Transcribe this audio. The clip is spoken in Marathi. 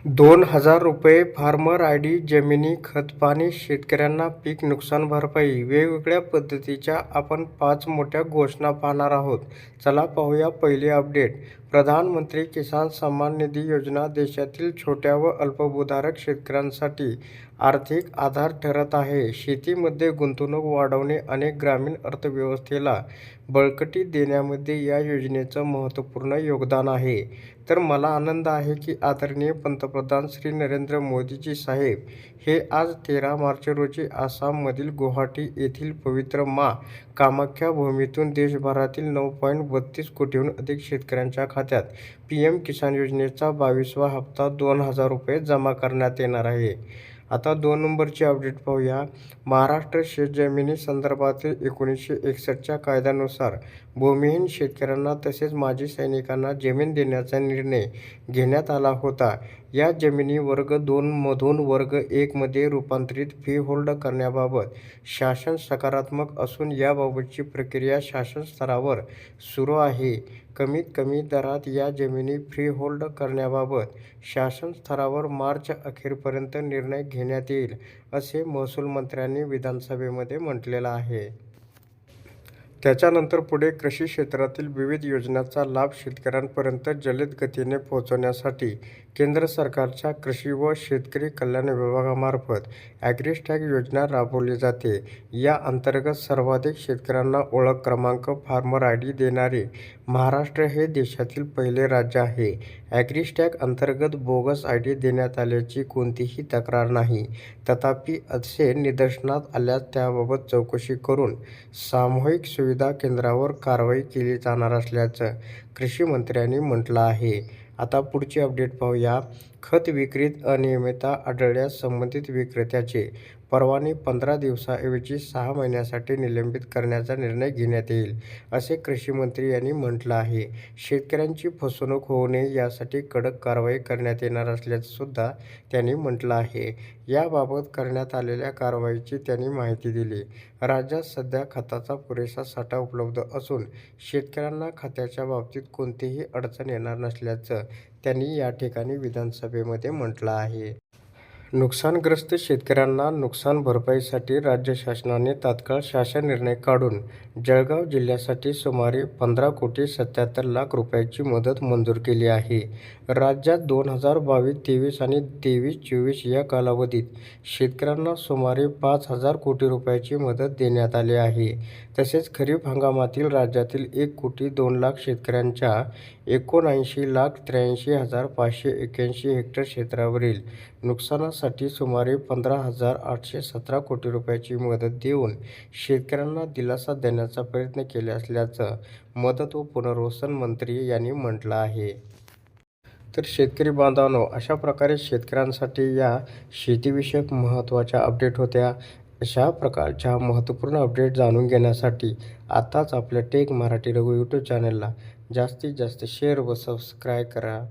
₹2,000 फार्मर आयडी जमिनी खतपाणी शेतकऱ्यांना पीक नुकसान भरपाई वेगवेगळ्या पद्धतीच्या आपण 5 मोठ्या घोषणा पाहणार आहोत. चला पाहूया पहिली अपडेट. प्रधानमंत्री किसान सन्मान निधी योजना देशातील छोट्या व अल्पभूधारक शेतकऱ्यांसाठी आर्थिक आधार ठरत आहे. शेतीमध्ये गुंतवणूक वाढवणे आणि ग्रामीण अर्थव्यवस्थेला बळकटी देण्यामध्ये या योजनेचं महत्त्वपूर्ण योगदान आहे. तर मला आनंद आहे की आदरणीय पंतप्रधान श्री नरेंद्र मोदीजी साहेब हे आज 13 मार्च रोजी आसाममधील गुवाहाटी येथील पवित्र मा कामाख्या भूमीतून देशभरातील 9.32 कोटीहून अधिक शेतकऱ्यांच्या खात्यात PM किसान योजनेचा 22वा हप्ता ₹2,000 जमा करण्यात येणार आहे. आता 2 नंबरची अपडेट पाहूया. महाराष्ट्र शेतजमिनी संदर्भातील 1961च्या कायद्यानुसार भूमिहीन शेतकऱ्यांना तसेच माजी सैनिकांना जमीन देण्याचा निर्णय घेण्यात आला होता. या जमिनी वर्ग 2 मधून वर्ग 1 मध्ये रूपांतरित फ्रीहोल्ड करण्याबाबत शासन सकारात्मक असून याबाबतची प्रक्रिया शासन स्तरावर सुरू आहे. कमीत कमी दरात या जमिनी फ्रीहोल्ड करण्याबाबत शासन स्तरावर मार्च अखेरपर्यंत निर्णय घेण्यात येईल, असे महसूल मंत्र्यांनी विधानसभेमध्ये म्हटलेलं आहे. त्याच्यानंतर पुढे कृषी क्षेत्रातील विविध योजनांचा लाभ शेतकऱ्यांपर्यंत जलद गतीने पोहोचवण्यासाठी केंद्र सरकारच्या कृषी व शेतकरी कल्याण विभागामार्फत ॲग्रीस्टॅग योजना राबवली जाते. या अंतर्गत सर्वाधिक शेतकऱ्यांना ओळख क्रमांक फार्मर आयडी देणारे महाराष्ट्र हे देशातील पहिले राज्य आहे. ॲग्रीस्टॅग अंतर्गत बोगस आयडी देण्यात आल्याची कोणतीही तक्रार नाही. तथापि असे निदर्शनास आल्यास त्याबाबत चौकशी करून सामूहिक सुविधा केंद्रावर कारवाई केली जाणार असल्याचं कृषी मंत्र्यांनी म्हटलं आहे. आता पुढची अपडेट पाहूया. खत विक्रीत अनियमितता आढळल्यास संबंधित विक्रेत्याचे परवाने 15 दिवसाऐवजी 6 महिन्यांसाठी निलंबित करण्याचा निर्णय घेण्यात येईल, असे कृषी मंत्री यांनी म्हटलं आहे. शेतकऱ्यांची फसवणूक होऊ नये यासाठी कडक कारवाई करण्यात येणार असल्याचं सुद्धा त्यांनी म्हटलं आहे. याबाबत करण्यात आलेल्या कारवाईची त्यांनी माहिती दिली. राज्यात सध्या खताचा पुरेसा साठा उपलब्ध असून शेतकऱ्यांना खताच्या बाबतीत कोणतीही अडचण येणार नसल्याचं त्यांनी या ठिकाणी विधानसभेमध्ये म्हटलं आहे. नुकसानग्रस्त शेतकऱ्यांना नुकसान भरपाईसाठी राज्य शासनाने तात्काळ शासन निर्णय काढून जळगाव जिल्ह्यासाठी सुमारे 15,77,00,000 रुपयांची मदत मंजूर केली आहे. राज्यात 2022-23 आणि 23-24 या कालावधीत शेतकऱ्यांना सुमारे 5,000 कोटी रुपयांची मदत देण्यात आली आहे. तसेच खरीप हंगामातील राज्यातील 1,02,00,000 शेतकऱ्यांच्या 79,83,581 हेक्टर क्षेत्रावरील नुकसानासाठी सुमारे 15,817 कोटी रुपयांची मदत देऊन शेतकऱ्यांना दिलासा देण्याचा प्रयत्न केला असल्याचं मदत व पुनर्वसन मंत्री यांनी म्हटलं आहे. तर शेतकरी बांधवांनो, अशा प्रकारे शेतकऱ्यांसाठी या शेतीविषयक महत्त्वाच्या अपडेट होत्या. अशा प्रकारच्या महत्त्वपूर्ण अपडेट जाणून घेण्यासाठी आत्ताच आपल्या टेक मराठी रघु यूट्यूब चॅनलला जास्तीत जास्त शेअर व सबस्क्राईब करा.